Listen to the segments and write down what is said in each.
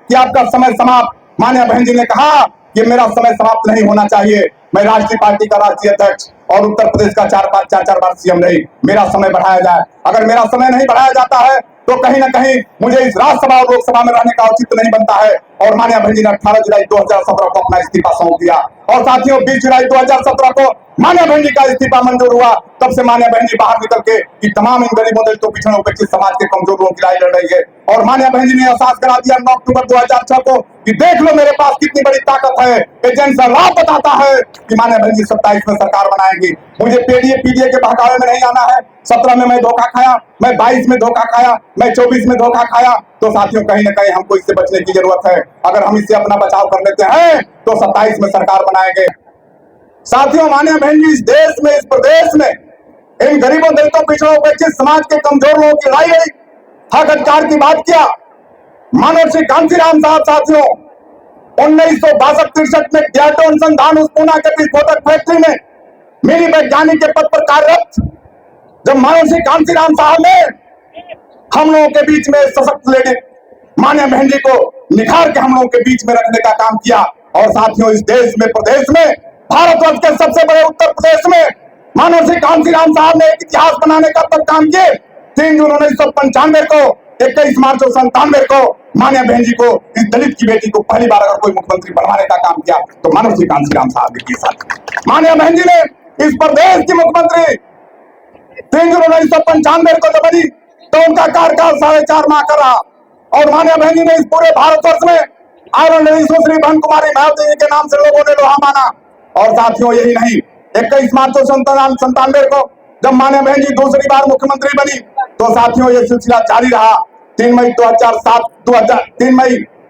कि आपका समय समाप्त। माननीय बहन जी ने कहा कि मेरा समय समाप्त नहीं होना चाहिए, मैं राष्ट्रीय पार्टी का राष्ट्रीय अध्यक्ष और उत्तर प्रदेश का 4 बार सीएम नहीं, मेरा समय बढ़ाया जाए। अगर मेरा समय नहीं बढ़ाया जाता है तो कहीं ना कहीं मुझे इस राज्यसभा और लोकसभा में रहने का औचित्य नहीं बनता है। और माननीय बहन जी ने 18 जुलाई 2017 को अपना इस्तीफा सौंप दिया और साथियों 20 जुलाई 2017 को माननीय बहन जी का इस्तीफा मंजूर हुआ। तब से माननीय बहन जी बाहर निकल के कि तमाम इन गरीबों दलितों पिछड़ों उपेक्षित समाज के कमजोर लोगों की लड़ाई लड़ रही है। और माननीय बहन जी ने एहसास करा दिया 9 अक्टूबर 2006 को कि देख लो मेरे पास कितनी बड़ी ताकत है। एजेंट राव बताता है कि माननीय बहन जी 27 में सरकार बनाएंगी। मुझे पीडीए पीडीए के बहकावे में नहीं आना है। 17 में मैं धोखा खाया, मैं 22 में धोखा खाया, मैं 24 में धोखा खाया। तो साथियों कहीं ना कहीं हमको इससे बचने की जरूरत है। अगर हम इससे अपना बचाव कर लेते हैं तो 27 में सरकार बनाएंगे। साथियों माननीय बहन जी इस देश में, इस प्रदेश में इन गरीबों दलितों पिछड़ों उपेक्षित समाज के कमजोर लोगों की लड़ाई लड़ी, हक अधिकार की बात किया। मनोज सिंह कांशीराम साहब साथियों 1962-63 में डियाटो अनुसंधान उस पूना के विस्फोटक फैक्ट्री में मिनी वैज्ञानिक के पद पर कार्यरत जब मनोज सिंह कांशीराम साहब ने हम लोगों के बीच में सशक्त लेडी माननीय बहन जी को निखार के हम लोगों के बीच में रखने का काम किया। और साथियों इस देश में, प्रदेश में, भारतवर्ष के सबसे बड़े उत्तर प्रदेश में मनोज सिंह कांशीराम साहब ने एक इतिहास बनाने का तब काम किए। 3 जून 1995 को 21 मार्च 1997 को माननीय बहन जी को इस दलित की बेटी को पहली बार अगर कोई मुख्यमंत्री बनवाने का काम किया तो मनोज सिंह कांशीराम साहब ने किया। माननीय बहन जी ने इस प्रदेश की मुख्यमंत्री 3 जून 1995 को जब बनी तो उनका कार्यकाल 4.5 माह का रहा। और माननीय बहन जी ने इस पूरे भारतवर्ष में आयरन लेडी सुश्री बहन कुमारी मायावती जी के नाम से लोगों ने लोहा माना। और साथियों यही नहीं, 21 मार्च 1997 को जब माननीय बहन जी दूसरी बार मुख्यमंत्री बनी तो साथियों ये सिलसिला जारी रहा। 3 मई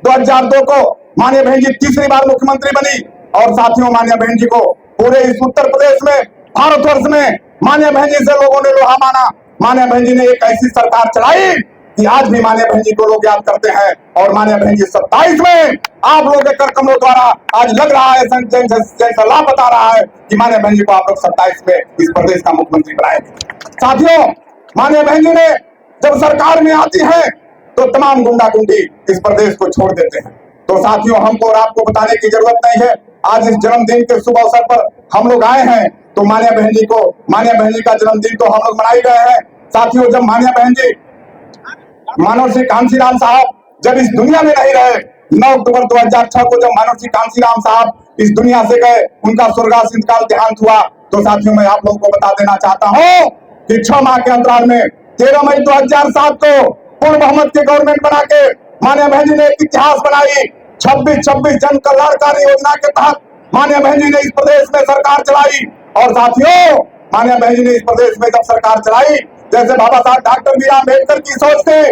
2002 को माननीय बहन जी तीसरी बार मुख्यमंत्री बनी। और साथियों माननीय बहन जी को पूरे इस उत्तर प्रदेश में, भारतवर्ष में माननीय बहन जी से लोगों ने लोहा माना। माननीय बहन जी ने एक ऐसी सरकार चलाई कि आज भी माननीय बहन जी को लोग याद करते हैं। और माननीय बहन जी 27 में आप लोगों के कर कमलों द्वारा आज लग रहा है, जैसा लाभ बता रहा है कि माननीय बहन जी को आप लोग 27 में इस प्रदेश का मुख्यमंत्री बनाएंगे। साथियों माननीय बहन जी ने जब सरकार में आती है तो तमाम गुंडागुंडी इस प्रदेश को छोड़ देते हैं। तो साथियों हमको और आपको बताने की जरूरत नहीं है। आज इस जन्मदिन के शुभ अवसर पर हम लोग आए हैं तो माननीय बहन जी का जन्मदिन तो हम लोग मनाए गए हैं। साथियों जब माननीय बहन जी मनोज सिंह कांशीराम साहब जब इस दुनिया में नहीं रहे, 9 अक्टूबर 2006 को जब मनोज सिंह कांशीराम साहब इस दुनिया से गए, उनका स्वर्गवास इंतकाल देहांत हुआ। तो साथियों मैं आप लोगों को बता देना चाहता हूं कि 6 माह के अंतराल में 13 मई 2007 को पूर्ण बहुमत की गवर्नमेंट बना के माननीय बहन जी ने एक इतिहास बनाई। 26-26 जन कल्याणकारी योजना के तहत माननीय बहन जी ने इस प्रदेश में सरकार चलाई। और साथियों माननीय बहन जी ने इस प्रदेश में जब सरकार चलाई, जैसे बाबा साहब डॉक्टर बी आर अम्बेडकर की सोच थी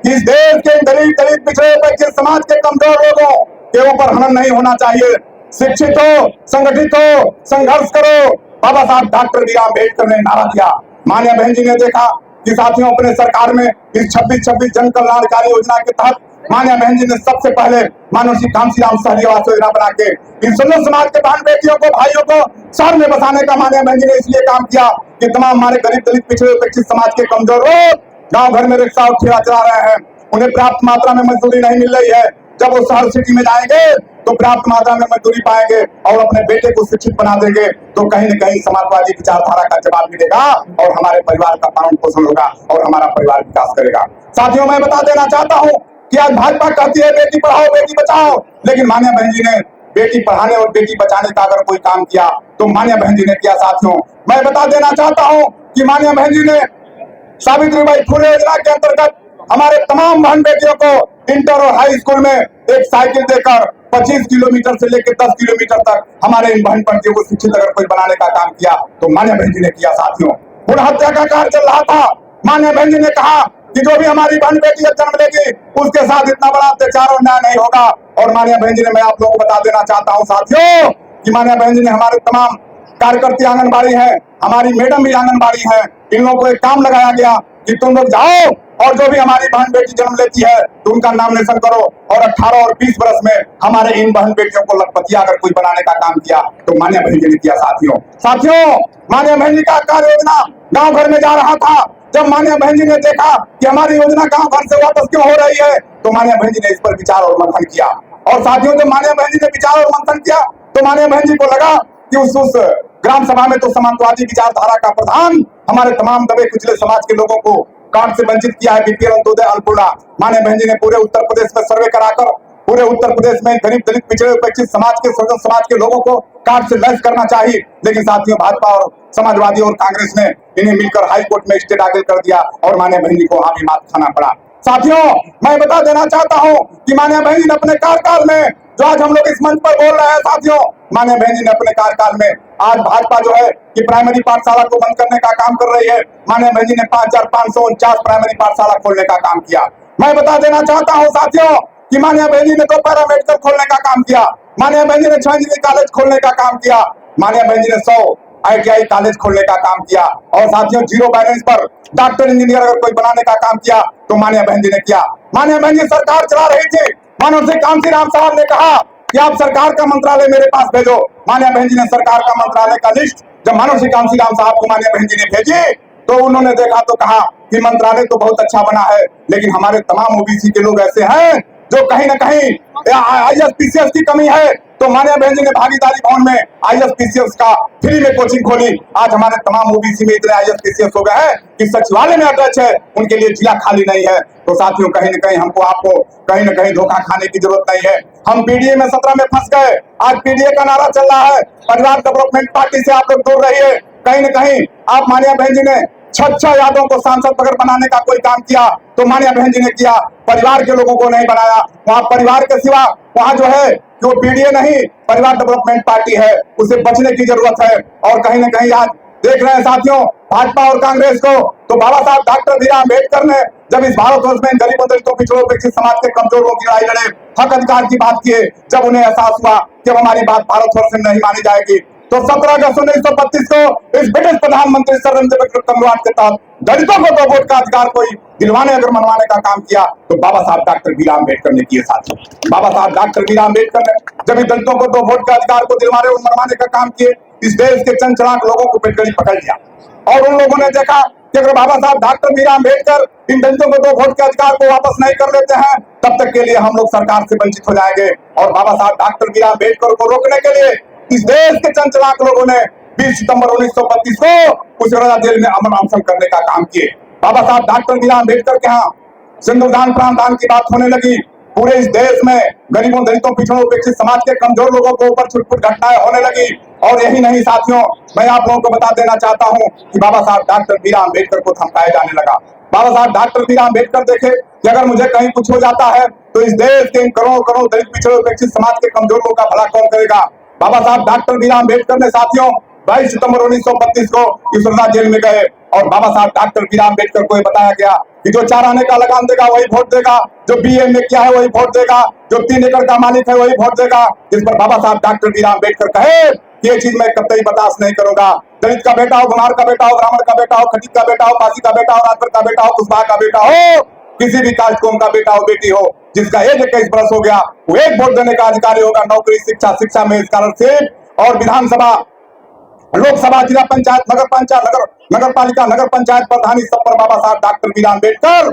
कि इस देश के गरीब दलित पिछड़े हुए समाज के कमजोर लोगों के ऊपर हनन नहीं होना चाहिए। शिक्षित हो, संगठित हो, संघर्ष करो, बाबा साहब डॉक्टर बी आर अम्बेडकर ने नारा दिया। माननीय बहन जी ने देखा कि साथियों अपने सरकार में इस 26-26 जन कल्याणकारी योजना के तहत माननीय बहन जी ने सबसे पहले मनोज सिंह कांशीराम शहरी आवास योजना बना के इन सुंदर समाज के बहन बेटियों को, भाइयों को शहर में बसाने का माननीय बहन जी ने इसलिए काम किया कि तमाम हमारे गरीब दलित पिछड़े उपेक्षित समाज के कमजोर लोग गांव घर में रिक्शा और ठेला चला रहे हैं, उन्हें पर्याप्त मात्रा में मजदूरी नहीं मिल रही है। जब वो शहर सिटी में जाएंगे तो पर्याप्त मात्रा में मजदूरी पाएंगे और अपने बेटे को शिक्षित बना देंगे तो कहीं न कहीं समाजवादी विचारधारा का जवाब मिलेगा और हमारे परिवार का पालन पोषण होगा और हमारा परिवार विकास करेगा। साथियों मैं बता देना चाहता हूँ कि आज भाजपा कहती है बेटी पढ़ाओ बेटी बचाओ, लेकिन माननीय बहन जी ने बेटी पढ़ाने और बेटी बचाने का अगर कोई काम किया तो माननीय बहन जी ने किया। साथियों मैं बता देना चाहता हूँ कि माननीय बहन जी ने सावित्रीबाई फुले योजना के अंतर्गत हमारे तमाम बहन बेटियों को इंटर और हाई स्कूल में एक साइकिल देकर 25 किलोमीटर से लेकर 10 किलोमीटर तक हमारे इन बहन बेटियों को शिक्षित अगर कोई बनाने का काम किया तो माननीय बहन जी ने किया। साथियों भ्रूण हत्या का कार्य चल रहा था, माननीय बहन जी ने कहा कि जो भी हमारी बहन बेटी जन्म लेगी उसके साथ इतना बड़ा अत्याचार और न्याय नहीं होगा। और माननीय बहन जी ने, मैं आप लोगों को बता देना चाहता हूँ साथियों कि माननीय बहन जी ने हमारे तमाम कार्यकर्ती आंगनबाड़ी है, हमारी मैडम भी आंगनबाड़ी है, इन लोगों को एक काम लगाया गया कि तुम लोग जाओ और जो भी हमारी बहन बेटी जन्म लेती है तो उनका नॉमिनेशन करो और 18 और 20 वर्ष में हमारे इन बहन बेटियों को लखपतिया अगर कोई बनाने का काम किया तो माननीय बहन जी ने किया। साथियों माननीय बहन जी का कार्य योजना गांव घर में जा रहा था। जब माननीय बहन जी ने देखा कि हमारी योजना गांव घर से वापस क्यों हो रही है, तो माननीय बहन जी ने इस पर विचार और मंथन किया। और साथियों, जब माननीय बहन जी ने विचार और मंथन किया तो माननीय बहन जी को लगा कि उस ग्राम सभा में तो समाजवादी विचारधारा का प्रधान हमारे तमाम दबे कुचले समाज के लोगों को कार्ड से वंचित किया है, बीपीएल, अंत्योदय, अन्नपूर्णा। माननीय बहन जी ने पूरे उत्तर प्रदेश में सर्वे कराकर पूरे उत्तर प्रदेश में गरीब दलित पिछड़े उपेक्षित समाज के सजन समाज के लोगों को कार्ड से लैस करना चाहिए। लेकिन साथियों, भाजपा और समाजवादी और कांग्रेस ने इन्हें मिलकर हाई कोर्ट में स्टे दाखिल कर दिया और माननीय बहन जी को वहां भी मात खाना पड़ा। साथियों, मैं बता देना चाहता हूं कि माननीय बहन जी ने अपने कार्यकाल में, जो आज हम लोग इस मंच पर बोल रहे हैं साथियों, माननीय बहन जी ने अपने कार्यकाल में आज भाजपा जो है कि प्राइमरी पाठशाला को बंद करने का काम कर रही है। माननीय बहन जी ने 5549 प्राइमरी पाठशाला खोलने का काम किया। मैं बता देना चाहता हूं साथियों कि माननीय बहन जी ने तो पैरामेडिकल खोलने का काम किया, माननीय बहन जी ने 6 इंजीनियरिंग कॉलेज खोलने का काम किया, माननीय बहन जी ने 100 ITI कॉलेज खोलने का काम किया। और साथियों, जीरो बैलेंस पर डॉक्टर इंजीनियर अगर कोई बनाने का काम किया तो माननीय बहन जी ने किया। माननीय बहन जी सरकार चला रही थी, मनोहर सिंह कांशीराम साहब ने कहा कि आप सरकार का मंत्रालय मेरे पास भेजो। माननीय बहन जी ने सरकार का मंत्रालय का लिस्ट जब मनोहर सिंह कांशीराम साहब को माननीय बहन जी ने भेजी तो उन्होंने देखा तो कहा कि मंत्रालय तो बहुत अच्छा बना है, लेकिन हमारे तमाम ओबीसी के लोग ऐसे हैं जो कहीं ना कहीं ISPCS की कमी है। तो माननीय बहन जी ने भागीदारी भवन में ISPCS का फ्री में कोचिंग खोली। आज हमारे तमाम ओबीसी में इतने ISPCS हो गए हैं कि सचिवालय में अटैच है, उनके लिए जिला खाली नहीं है। तो साथियों, कहीं ना कहीं हमको आपको कहीं ना कहीं धोखा खाने की जरूरत नहीं है। हम पीडीए में 17 में फंस गए। आज पीडीए का नारा चल रहा है, परिवार डेवलपमेंट पार्टी से आप लोग दूर रहिए। कहीं ना कहीं आप माननीय बहन जी ने 6 यादों को सांसद अगर बनाने का कोई काम किया तो माननीय बहन जी ने किया, परिवार के लोगों को नहीं बनाया। वहां परिवार के सिवा वहां जो है जो पीडीए नहीं, परिवार डेवलपमेंट पार्टी है, उसे बचने की जरूरत है। और कहीं ना कहीं आज देख रहे हैं साथियों, भाजपा और कांग्रेस को, तो बाबा साहब डॉक्टर भीमराव अम्बेडकर ने जब इस भारतवर्ष में गरीबों दलितों पिछड़ों उपेक्षित समाज के कमजोरों की लड़ाई लड़े, हक अधिकार की बात किए, जब उन्हें एहसास हुआ कि हमारी बात भारतवर्ष में नहीं मानी जाएगी, तो 17 अगस्त 1932 को इस ब्रिटिश प्रधानमंत्री सर कमरवाट के तहत दलितों को 2 वोट का अधिकार कोई दिलवाने अगर मनवाने का काम किया तो बाबा साहब डॉक्टर भीमराव अम्बेडकर ने किए। साथियों, बाबा साहब डॉक्टर भीमराव अम्बेडकर ने जब दलितों को 2 वोट के अधिकार को दिलवाने और मनवाने का काम किए, इस देश के चंद चलाक लोगों को पेटगड़ी पकड़ लिया। और उन लोगों ने देखा कि अगर बाबा साहब डॉक्टर भीमराव अम्बेडकर इन दलितों को 2 वोट के अधिकार को वापस नहीं कर लेते हैं, तब तक के लिए हम लोग सरकार से वंचित हो जाएंगे। और बाबा साहब डॉक्टर भीमराव अम्बेडकर को रोकने के लिए इस देश के चंद चलाक लोगों ने 20 सितंबर 1932 को उस जेल में अमन अनशन करने का काम किए। बाबा साहब डॉक्टर भीमराव अम्बेडकर के यहाँ सिंदूरदान प्राणदान की बात होने लगी। पूरे इस देश में गरीबों दलितों पिछड़ों उपेक्षित समाज के कमजोर लोगों को ऊपर छुटपुट घटनाएं होने लगी। और यही नहीं साथियों, मैं आप लोगों को बता देना चाहता हूं कि बाबा साहब डॉक्टर भीमराव अम्बेडकर को धमकाया जाने लगा। बाबा साहब डॉक्टर भीमराव अम्बेडकर देखे कि अगर मुझे कहीं कुछ हो जाता है तो इस देश के इन करोड़ों करोड़ दलित पिछड़े उपेक्षित समाज के कमजोर लोगों का भला कौन करेगा। बाबा साहब डॉक्टर भीमराव अम्बेडकर ने साथियों 22 सितंबर 1932 को इसरदा जेल में गए और बाबा साहब डॉक्टर भीमराव अम्बेडकर को बताया गया कि जो 4 आने का लगान देगा वही वोट देगा, जो BA में किया है वही वोट देगा, जो 3 एकड़ का मालिक है वही वोट देगा। इस पर बाबा साहब डॉक्टर भीमराव अम्बेडकर कहे कि ये चीज मैं कतई बर्दाश्त नहीं करूंगा। दलित का बेटा हो, कुम्हार का बेटा हो, ब्राह्मण का बेटा हो, खटीक का बेटा हो, पासी का बेटा हो, राजभर का बेटा हो, कुशवाहा का बेटा हो, किसी भी कास्ट कौम का बेटा हो बेटी हो, जिसका एज 21 वर्ष हो गया वो 1 वोट देने का अधिकारी होगा। नौकरी, शिक्षा, शिक्षा में स्कॉलरशिप और विधानसभा, लोकसभा, जिला पंचायत, नगर पंचायत, नगर पालिका, नगर पंचायत प्रधानी, सब पर बाबा साहब डॉक्टर भीमराव अम्बेडकर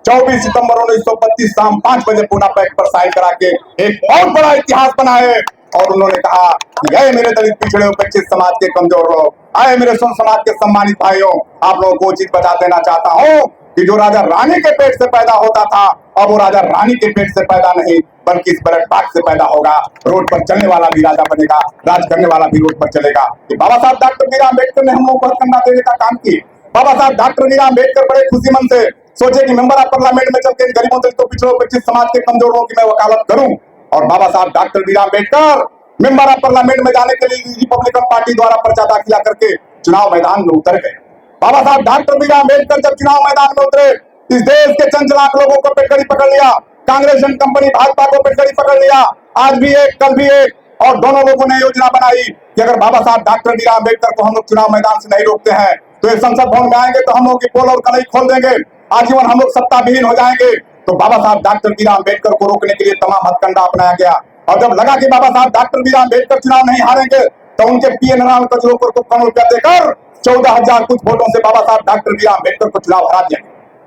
24 सितंबर 1932 शाम 5 बजे पूना पैक्ट पर साइन करा के एक बहुत बड़ा इतिहास बनाए। और उन्होंने कहा कि आए मेरे दलित पिछड़े उपेक्षित समाज के कमजोर लोग, आए मेरे सुन समाज के सम्मानित भाइयों, आप लोगों को चीज बता देना चाहता हूँ कि जो राजा रानी के पेट से पैदा होता था अब वो राजा रानी के पेट से पैदा नहीं बल्कि इस बैलेट बॉक्स से पैदा होगा। रोड पर चलने वाला भी राजा बनेगा, राज करने वाला भी रोड पर चलेगा। बाबा साहब डॉक्टर भीमराव अम्बेडकर ने हम लोगों को हथकंडा देने का काम किया। बाबा साहब डॉक्टर भीमराव अम्बेडकर बड़े खुशी मन से सोचे कि मेंबर ऑफ पार्लियामेंट में चलकर गरीबों दलितों पिछड़ों उपेक्षित समाज के कमजोरों की मैं वकालत करूं। और बाबा साहब doctor Bhimrao Ambedkar member of parliament में जाने के लिए रिपब्लिकन पार्टी द्वारा पर्चा दाखिला करके चुनाव मैदान में उतर गए। बाबा साहब डॉक्टर भीमराव अम्बेडकर जब चुनाव मैदान में उतरे, इस देश के चंद लाख लोगों को पेटगड़ी पकड़ लिया, कांग्रेस एंड कंपनी भाजपा को पेटगड़ी पकड़ लिया। आज भी एक, कल भी एक, और दोनों लोगों ने योजना बनाई कि अगर बाबा साहब डॉक्टर भीमराव अम्बेडकर को हम लोग चुनाव मैदान से नहीं रोकते हैं तो ये संसद भवन में आएंगे तो हम लोग की पोल और कलई खोल देंगे, आजीवन हम लोग सत्ता विहीन हो जाएंगे। तो बाबा साहब डॉक्टर भीमराव अम्बेडकर को रोकने के लिए तमाम हथकंडा अपनाया गया। और जब लगा कि बाबा साहब डॉक्टर भीमराव अम्बेडकर चुनाव नहीं हारेंगे तो उनके पीए नारायण कजरोकर को करोड़ रुपया देकर 14,000 कुछ वोटों से बाबा साहब डॉक्टर बी आर अम्बेडकर को चुनाव हरा दिया।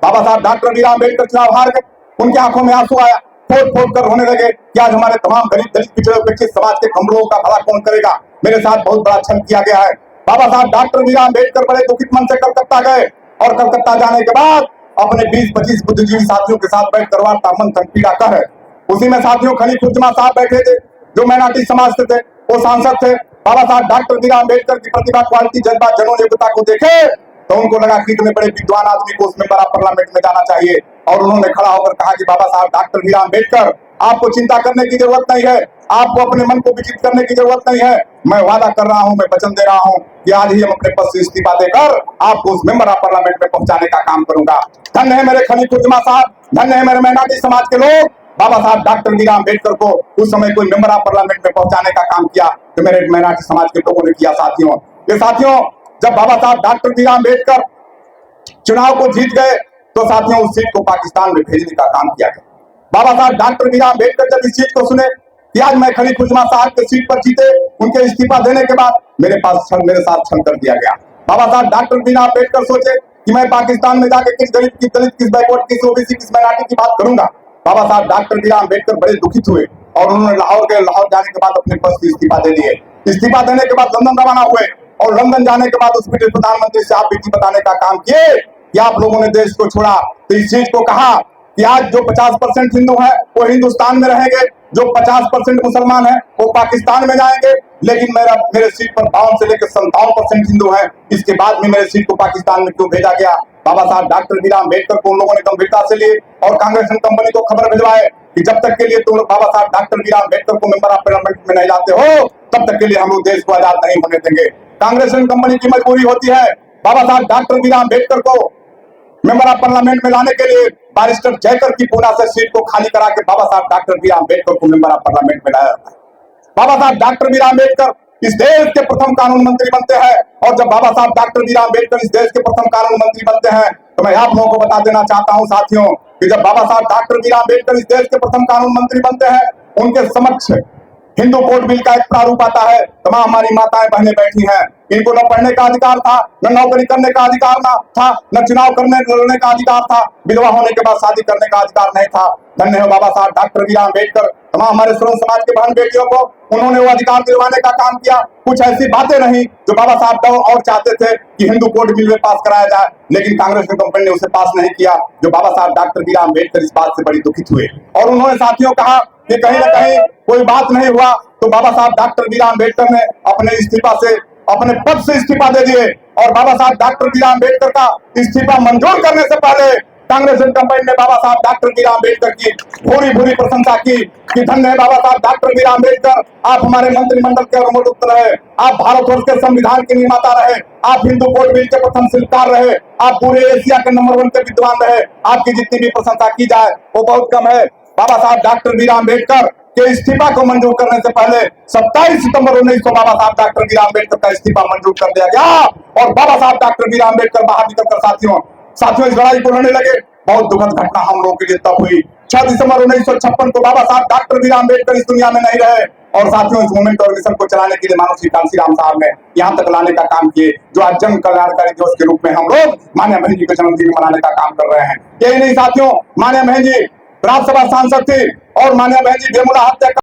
बाबा साहब डॉक्टर बी आर अम्बेडकर चुनाव हार गए, उनकी आंखों में आंसू आया, फोड़ फोड़ कर रोने लगे कि आज हमारे तमाम गरीब दलित पिछड़े उपेक्षित समाज के कमजोरों का भला कौन करेगा, मेरे साथ बहुत बड़ा छल किया गया है। बाबा साहब डॉक्टर बी आर अम्बेडकर बड़े दुखित मन से कलकत्ता गए और कलकत्ता जाने के बाद अपने 20-25 बुद्धिजीवी साथियों के साथ बैठकर वार्ता मंथन पीड़ा कर है। उसी में साथियों खलीफुज्जमा साहब बैठे थे जो मैनार्टी समाज से थे, वो सांसद थे। बाबा साहब डॉक्टर बी आर अम्बेडकर की प्रतिभा, क्वालिटी, जज्बा, जनों योग्यता को देखे तो उनको लगा कि इतने बड़े विद्वान आदमी को उसमें बड़ा पार्लियामेंट में जाना चाहिए, और उन्होंने खड़ा होकर कहा कि बाबा साहब डॉक्टर बी आर अम्बेडकर, आपको चिंता करने की जरूरत नहीं है, आपको अपने मन को विचित करने की जरूरत नहीं है। मैं वादा कर रहा हूं, मैं वचन दे रहा हूं कि आज ही हम अपने पद से इस्तीफा देकर आपको उस मेंबर ऑफ पार्लियामेंट में पहुंचाने का काम करूंगा। धन्य है मेरे खलीफुज्जमा साहब, धन्य है मेरे मैनार्टी समाज के लोग। बाबा साहब डॉक्टर बी आर अम्बेडकर को उस समय कोई मेंबर ऑफ पार्लियामेंट में पहुंचाने का काम किया तो मेरे मैनार्टी समाज के लोगों ने किया। साथियों, ये साथियों, जब बाबा साहब डॉक्टर बी आर अम्बेडकर चुनाव को जीत गए तो साथियों उस सीट को पाकिस्तान में भेजने का काम किया गया। बाबा साहब डॉक्टर बी आर अम्बेडकर जब इस चीज को सुने कि आज मैं खलीफुज्जमा साहब के सीट पर जीते, उनके इस्तीफा देने के बाद मेरे साथ छल कर दिया गया। बाबा साहब डॉक्टर बी आर अम्बेडकर सोचे कि मैं पाकिस्तान में जाके किस गरीब, किस दलित, किस बैकवर्ड, किस ओबीसी, किस माइनॉरिटी की बात करूंगा। बाबा साहब डॉक्टर बी आर अम्बेडकर बड़े दुखित हुए और उन्होंने लाहौर गए। लाहौर जाने के बाद अपने पद से इस्तीफा दे दिए। इस्तीफा देने के बाद लंदन रवाना हुए और लंदन जाने के बाद उस ब्रिटिश प्रधानमंत्री से आप विधि बताने का काम किए कि आप लोगों ने देश को छोड़ा तो इस चीज को कहा कि आज जो 50% हिंदू है वो हिंदुस्तान में रहेंगे, जो 50% मुसलमान है वो पाकिस्तान में जाएंगे, लेकिन मेरे सीट पर 52 से लेकर 57% हिंदू हैं। इसके बाद में मेरे सीट को पाकिस्तान में क्यों भेजा गया? बाबा साहब डॉक्टर बी आर अम्बेडकर को उन लोगों ने गंभीरता से लिए और कांग्रेस कंपनी को खबर भिजवाए कि जब तक के लिए तुम बाबा साहब डॉक्टर बी आर अम्बेडकर को मेंबर ऑफ पार्लियामेंट में नहीं लाते हो तब तक के लिए हम लोग देश को आजाद नहीं होने देंगे। कांग्रेस कंपनी की मजबूरी होती है बाबा साहब डॉक्टर बी आर अम्बेडकर को मेंबर ऑफ पार्लियामेंट में लाने के लिए बैरिस्टर जयकर की पूना से सीट को खाली करा के बाबा साहब डॉक्टर बी आर अम्बेडकर को मेंबर ऑफ पार्लियामेंट में लाया जाता है। बाबा साहब डॉक्टर बी आर अम्बेडकर इस देश के प्रथम कानून मंत्री बनते हैं, और जब बाबा साहब डॉक्टर बी आर अम्बेडकर इस देश के प्रथम कानून मंत्री बनते हैं तो मैं आप लोगों को बता देना चाहता हूं साथियों कि जब बाबा साहब डॉक्टर बी आर अम्बेडकर इस देश के प्रथम कानून मंत्री बनते हैं, उनके समक्ष हिंदू कोड बिल का एक प्रारूप आता है। तमाम हमारी माताएं बहनें बैठी हैं, इनको न पढ़ने का अधिकार था, न नौकरी करने का अधिकार था, न चुनाव लड़ने का अधिकार था, विधवा होने के बाद शादी करने का अधिकार नहीं था। धन्य हो बाबा साहब डॉक्टर बी आर अम्बेडकर, तमाम हमारे श्रमण समाज के बहन बेटियों को उन्होंने वो अधिकार दिलवाने का काम किया। कुछ ऐसी बातें नहीं जो बाबा साहब और चाहते थे कि हिंदू कोड बिल में पास कराया जाए, लेकिन कांग्रेस कंपनी ने उसे पास नहीं किया, जो बाबा साहब डॉक्टर बी आर अम्बेडकर इस बात से बड़ी दुखित हुए और उन्होंने साथियों कहा कि कहीं ना कहीं कोई बात नहीं हुआ तो बाबा साहब डॉक्टर बी आर अम्बेडकर ने अपने पद से इस्तीफा दे दिए। और बाबा साहब डॉक्टर बी आर अम्बेडकर का इस्तीफा मंजूर करने से पहले कांग्रेस कंपनी ने बाबा साहब डॉक्टर बी आर अम्बेडकर की भूरी प्रशंसा की कि धन्य है बाबा साहब डॉक्टर बी आर अम्बेडकर, आप हमारे मंत्रिमंडल के अनुमोदित रहे, आप भारतवर्ष के संविधान के निर्माता रहे, आप हिंदू कोड बिल के प्रथम शिल्पकार रहे, आप पूरे एशिया के नंबर 1 के विद्वान रहे। आपकी जितनी भी प्रशंसा की जाए वो बहुत कम है। बाबा साहब डॉक्टर बी आर अम्बेडकर के इस्तीफा को मंजूर करने से पहले 27 सितंबर 1900 बाबा साहब डॉक्टर बी आर अम्बेडकर का इस्तीफा मंजूर कर दिया गया और बाबा साहब डॉक्टर बी आर अम्बेडकर बाहर निकलकर साथियों इस लड़ाई को लड़ने लगे। बहुत दुखद घटना हम लोगों के लिए तब हुई 6 दिसंबर 1956 को बाबा साहब डॉक्टर बी आर अम्बेडकर इस दुनिया में नहीं रहे और साथियों इस मूवमेंट ऑर्गेनाइजेशन को चलाने के लिए मानव श्री कांशीराम साहब ने यहाँ तक लाने का काम किए, जो आज जन कल्याणकारी दिवस के रूप में हम लोग मान्या बहन जी के जन्मदिन मनाने का काम कर रहे हैं। यही नहीं साथियों, मान्या बहन जी राज्यसभा सांसद थी और मान्या बहन जी बेमुला हत्या